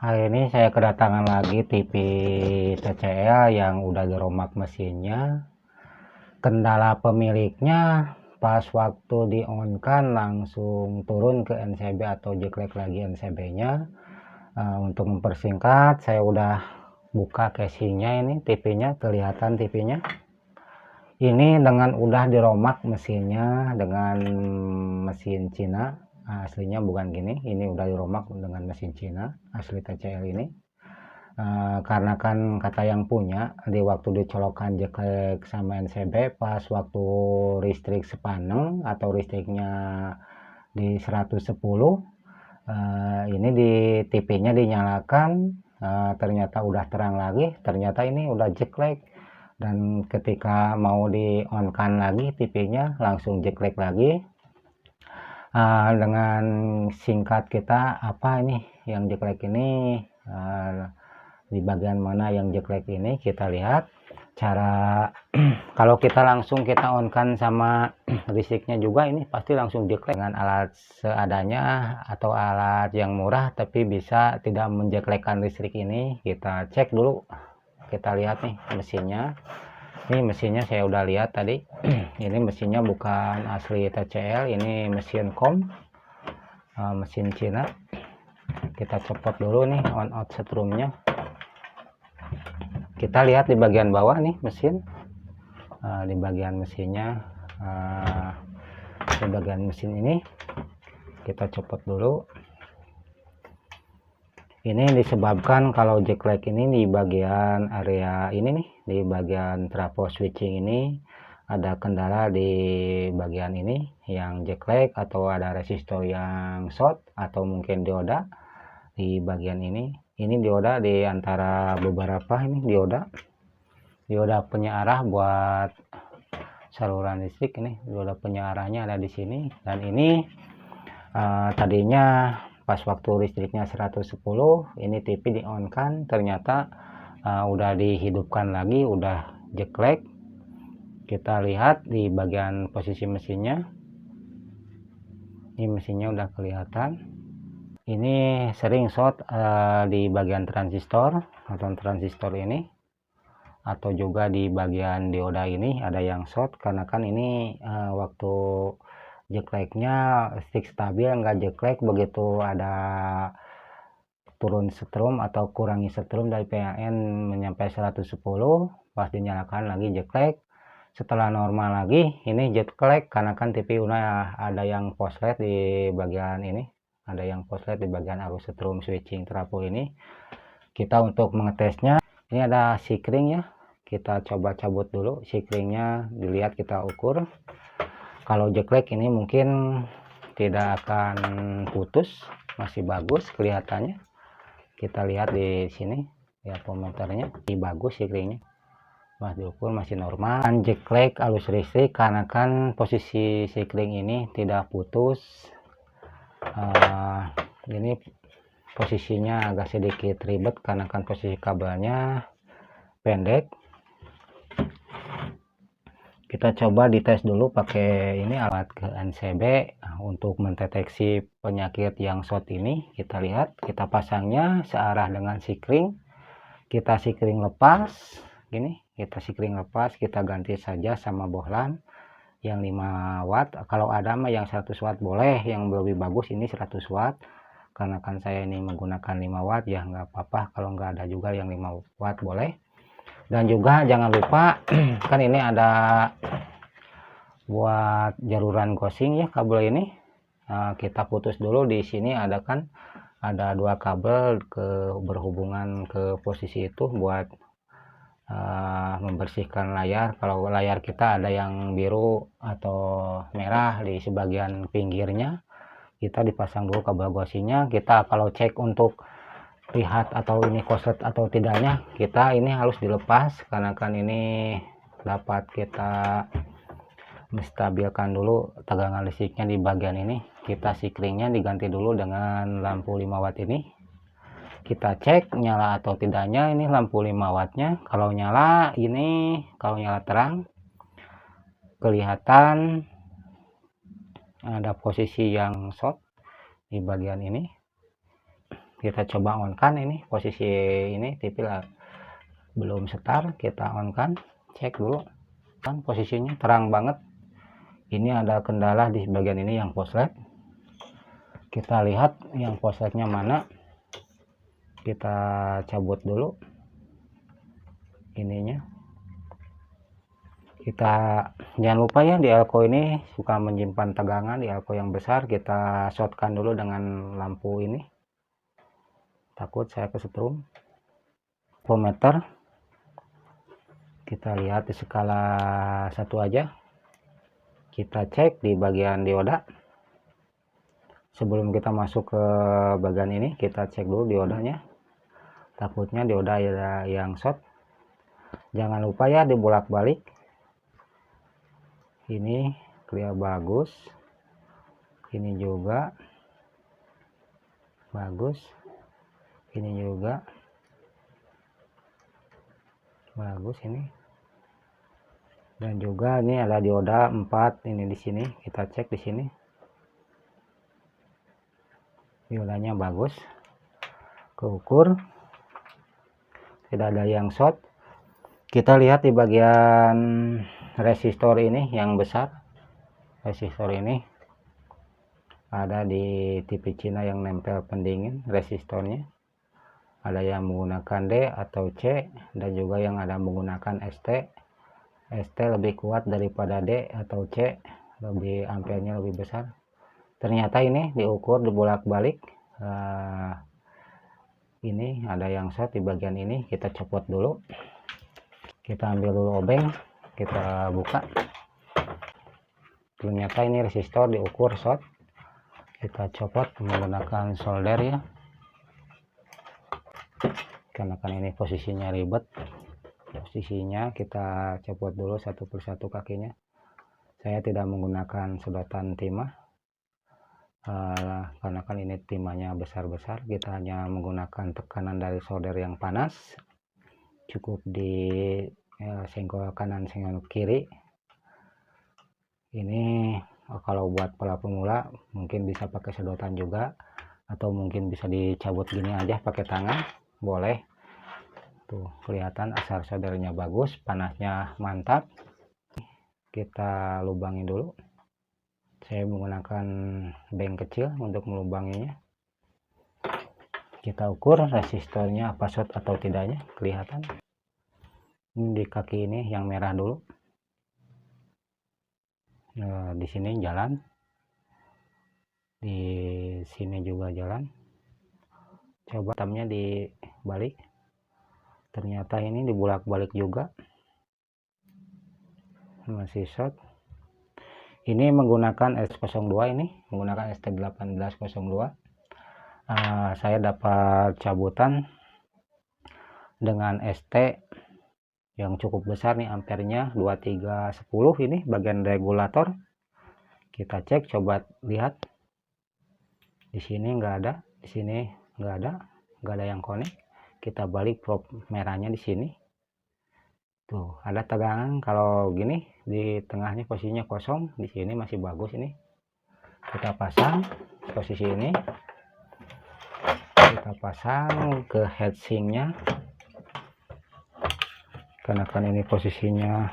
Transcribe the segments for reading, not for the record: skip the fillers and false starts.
Hari ini saya kedatangan lagi TV TCL yang udah diromak mesinnya. Kendala pemiliknya pas waktu di on kan langsung turun ke NCB atau jeklek lagi NCB-nya. Untuk mempersingkat, saya udah buka casingnya, ini TV-nya, kelihatan TV-nya. Ini dengan udah diromak mesinnya dengan mesin Cina. Aslinya bukan gini, ini udah diromak dengan mesin Cina asli TCL ini. Karena kan kata yang punya di waktu dicolokan jeklek sama NCB pas waktu listrik sepaneng atau listriknya di 110, ini di TV-nya dinyalakan, ternyata udah terang lagi, ternyata ini udah jeklek. Dan ketika mau di on kan lagi TV-nya langsung jeklek lagi. Dengan singkat kita, apa ini yang jeklek ini, di bagian mana yang jeklek ini kita lihat. Cara kalau kita langsung kita on kan sama listriknya juga, ini pasti langsung jeklek. Dengan alat seadanya atau alat yang murah tapi bisa tidak menjeklekkan listrik ini, kita cek dulu. Kita lihat nih mesinnya. Ini mesinnya saya udah lihat tadi. Ini mesinnya bukan asli TCL, ini mesin COM, mesin Cina. Kita copot dulu nih on out setrumnya. Kita lihat di bagian bawah nih mesin, di bagian mesinnya, di bagian mesin ini kita copot dulu. Ini disebabkan kalau jeklek ini di bagian area ini nih, di bagian trafo switching ini ada kendala di bagian ini yang jeklek, atau ada resistor yang short, atau mungkin dioda di bagian ini. Ini dioda di antara beberapa, ini dioda penyearah buat saluran listrik. Ini dioda penyearahnya ada di sini. Dan ini tadinya pas waktu listriknya 110, ini TV di on kan, ternyata udah dihidupkan lagi, udah jeklek. Kita lihat di bagian posisi mesinnya, ini mesinnya udah kelihatan. Ini sering short di bagian transistor atau transistor ini, atau juga di bagian dioda ini ada yang short, karena kan ini waktu jekleknya stick stabil, nggak jeklek. Begitu ada turun setrum atau kurangi setrum dari PLN menyampai 110, pas dinyalakan lagi jeklek. Setelah normal lagi ini jeklek, karena kan TV udah ada yang poslet di bagian ini, ada yang poslet di bagian arus setrum switching trafo ini. Kita untuk mengetesnya, ini ada sikring ya, kita coba cabut dulu sikringnya, dilihat, kita ukur. Kalau jeklek ini mungkin tidak akan putus, masih bagus kelihatannya. Kita lihat di sini ya, komentarnya ini bagus sikringnya, mas diukur masih normal. Jeklek arus listrik karena kan posisi sikring ini tidak putus. Ini posisinya agak sedikit ribet karena kan posisi kabelnya pendek. Kita coba dites dulu pakai ini alat ke NCB untuk mendeteksi penyakit yang short ini. Kita lihat, kita pasangnya searah dengan sikring. Kita sikring lepas gini, kita sikring lepas, kita ganti saja sama bohlam yang 5 watt. Kalau ada mah yang 100 watt boleh, yang lebih bagus ini 100 watt. Karena kan saya ini menggunakan 5 watt ya, nggak apa-apa. Kalau nggak ada juga yang 5 watt boleh. Dan juga jangan lupa kan ini ada buat jaluran gosing ya, kabel ini. Kita putus dulu. Di sini ada kan ada 2 kabel berhubungan ke posisi itu buat membersihkan layar. Kalau layar kita ada yang biru atau merah di sebagian pinggirnya, kita dipasang dulu kabel gosingnya. Kita kalau cek untuk lihat atau ini korslet atau tidaknya, kita ini harus dilepas, karena kan ini dapat kita menstabilkan dulu tegangan listriknya di bagian ini. Kita sikringnya diganti dulu dengan lampu 5 watt ini. Kita cek nyala atau tidaknya ini lampu 5 wattnya. Kalau nyala ini, kalau nyala terang, kelihatan ada posisi yang short di bagian ini. Kita coba on kan, ini posisi ini TV belum start, kita on kan, cek dulu kan posisinya terang banget. Ini ada kendala di bagian ini yang poslet. Kita lihat yang posletnya mana, kita cabut dulu ininya. Kita jangan lupa ya, di elko ini suka menyimpan tegangan. Di elko yang besar kita shortkan dulu dengan lampu ini, takut saya kesetrum. Voltmeter kita lihat di skala 1 aja, kita cek di bagian dioda. Sebelum kita masuk ke bagian ini, kita cek dulu diodanya, takutnya dioda ada yang short. Jangan lupa ya dibolak-balik. Ini clear bagus, ini juga bagus, ini juga bagus, ini dan juga ini ada dioda 4 ini di sini. Kita cek di sini diodanya bagus, keukur, tidak ada yang short. Kita lihat di bagian resistor ini yang besar, resistor ini ada di TV Cina yang nempel pendingin resistornya. Ada yang menggunakan D atau C, dan juga yang ada menggunakan ST. ST lebih kuat daripada D atau C, lebih ampernya lebih besar. Ternyata ini diukur dibolak-balik. Ini ada yang short di bagian ini, kita copot dulu. Kita ambil dulu obeng, kita buka. Ternyata ini resistor diukur short. Kita copot menggunakan solder ya, karena kan ini posisinya ribet. Posisinya kita copot dulu satu persatu kakinya. Saya tidak menggunakan sedotan timah, karena kan ini timahnya besar-besar. Kita hanya menggunakan tekanan dari solder yang panas, cukup di senggol kanan senggol kiri. Ini kalau buat pemula mungkin bisa pakai sedotan juga, atau mungkin bisa dicabut gini aja pakai tangan, boleh. Tuh kelihatan asal soldernya bagus, panasnya mantap. Kita lubangin dulu. Saya menggunakan beng kecil untuk melubanginya. Kita ukur resistornya apa short atau tidaknya, kelihatan. Ini di kaki ini yang merah dulu. Nah, di sini jalan, di sini juga jalan. Coba hitamnya dibalik, ternyata ini dibolak-balik juga, masih short. Ini menggunakan S02, ini menggunakan ST1802. Saya dapat cabutan dengan ST yang cukup besar nih, ampernya 2310. Ini bagian regulator. Kita cek, coba lihat. Di sini nggak ada, di sini nggak ada yang connect. Kita balik probe merahnya di sini. Tuh, ada tegangan. Kalau gini di tengahnya posisinya kosong, di sini masih bagus ini. Kita pasang posisi ini. Kita pasang ke heatsinknya. Karena kan ini posisinya,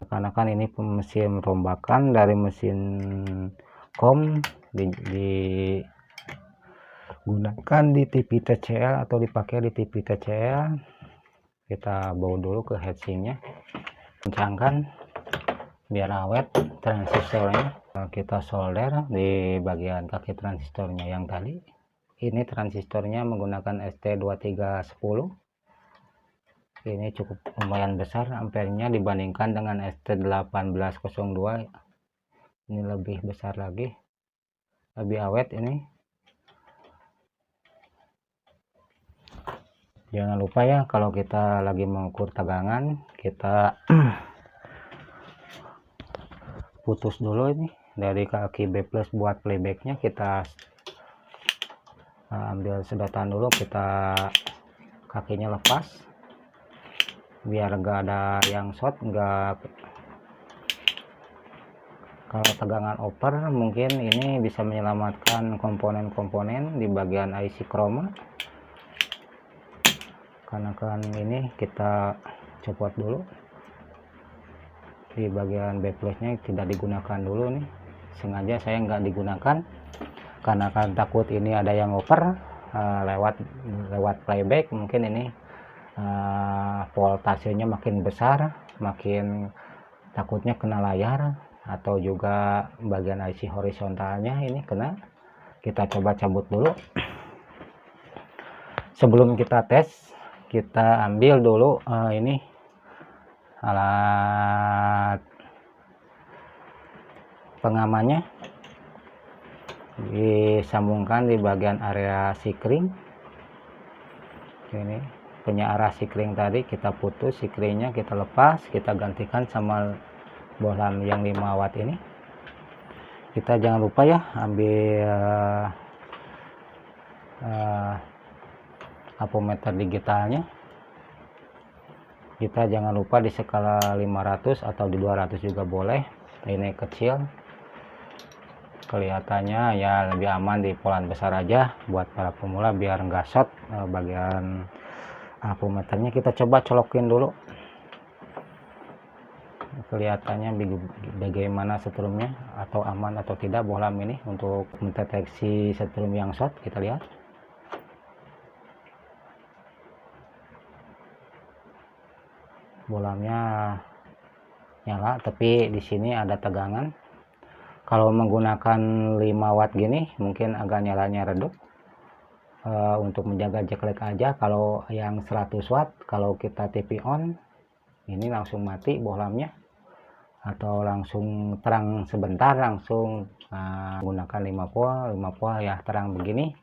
karena kan ini mesin rombakan dari mesin kom digunakan di TV TCL atau dipakai di TV TCL. Kita bawa dulu ke heatsinknya, kencangkan biar awet transistornya. Kita solder di bagian kaki transistornya yang tadi. Ini transistornya menggunakan ST2310. Ini cukup lumayan besar ampernya dibandingkan dengan ST1802. Ini lebih besar lagi, lebih awet ini. Jangan lupa ya, kalau kita lagi mengukur tegangan, kita putus dulu ini dari kaki B+ buat playbacknya. Kita ambil sedotan dulu, kita kakinya lepas biar enggak ada yang short, enggak Kalau tegangan over mungkin ini bisa menyelamatkan komponen-komponen di bagian IC chroma, karena kan ini kita copot dulu di bagian backflashnya, tidak digunakan dulu nih, sengaja saya nggak digunakan karena kan takut ini ada yang over lewat playback. Mungkin ini voltasenya makin besar, makin takutnya kena layar, atau juga bagian IC horizontalnya ini kena. Kita coba cabut dulu. Sebelum kita tes, kita ambil dulu ini alat pengamannya, disambungkan di bagian area sikring. Ini penyearah sikring tadi kita putus, sikringnya kita lepas, kita gantikan sama bohlam yang 5 watt ini. Kita jangan lupa ya ambil apometer digitalnya. Kita jangan lupa di skala 500 atau di 200 juga boleh. Ini kecil, kelihatannya ya lebih aman di polan besar aja buat para pemula biar nggak short bagian apometernya. Kita coba colokin dulu, kelihatannya bagaimana setrumnya, atau aman atau tidak bohlam ini untuk mendeteksi setrum yang short. Kita lihat bohlamnya nyala, tapi di sini ada tegangan. Kalau menggunakan 5 watt gini mungkin agak nyalanya redup untuk menjaga jack aja. Kalau yang 100 watt, kalau kita TP on ini langsung mati bohlamnya, atau langsung terang sebentar, langsung menggunakan 5 volt ya terang begini.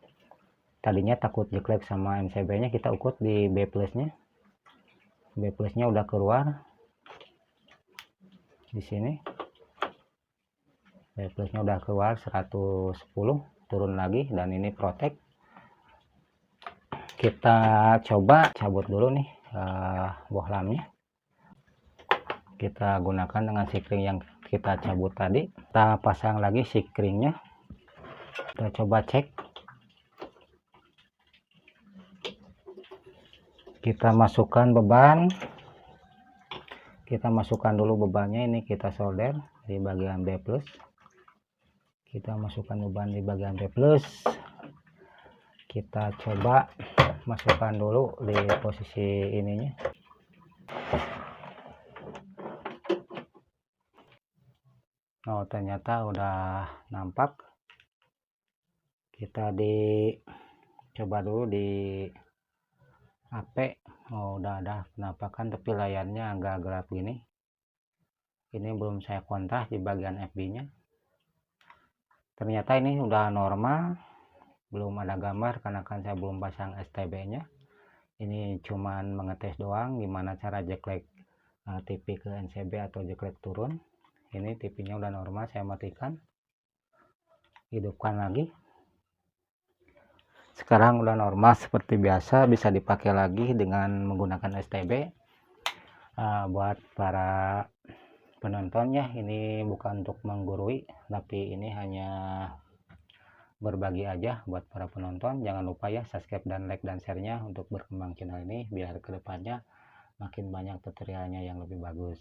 Tadinya takut jack sama MCB nya, kita ukur di B plusnya. B plusnya udah keluar di sini, B plusnya udah keluar 110, turun lagi, dan ini protek. Kita coba cabut dulu nih bohlamnya. Kita gunakan dengan sikring yang kita cabut tadi, kita pasang lagi sikringnya. Kita coba cek, kita masukkan beban, kita masukkan dulu bebannya. Ini kita solder di bagian B plus, kita masukkan beban di bagian B plus. Kita coba masukkan dulu di posisi ininya. Oh, ternyata udah nampak. Kita coba dulu di AP. Oh, udah ada penampakan, tapi layarnya agak gelap gini. Ini belum saya kontras di bagian FB nya. Ternyata ini udah normal, belum ada gambar karena kan saya belum pasang STB nya. Ini cuman mengetes doang gimana cara jack TP ke NCB atau jack turun. Ini TP nya udah normal, saya matikan, hidupkan lagi. Sekarang udah normal seperti biasa, bisa dipakai lagi dengan menggunakan STB. Buat para penontonnya, ini bukan untuk menggurui, tapi ini hanya berbagi aja buat para penonton. Jangan lupa ya subscribe dan like dan share-nya untuk berkembang channel ini, biar kedepannya makin banyak tutorialnya yang lebih bagus.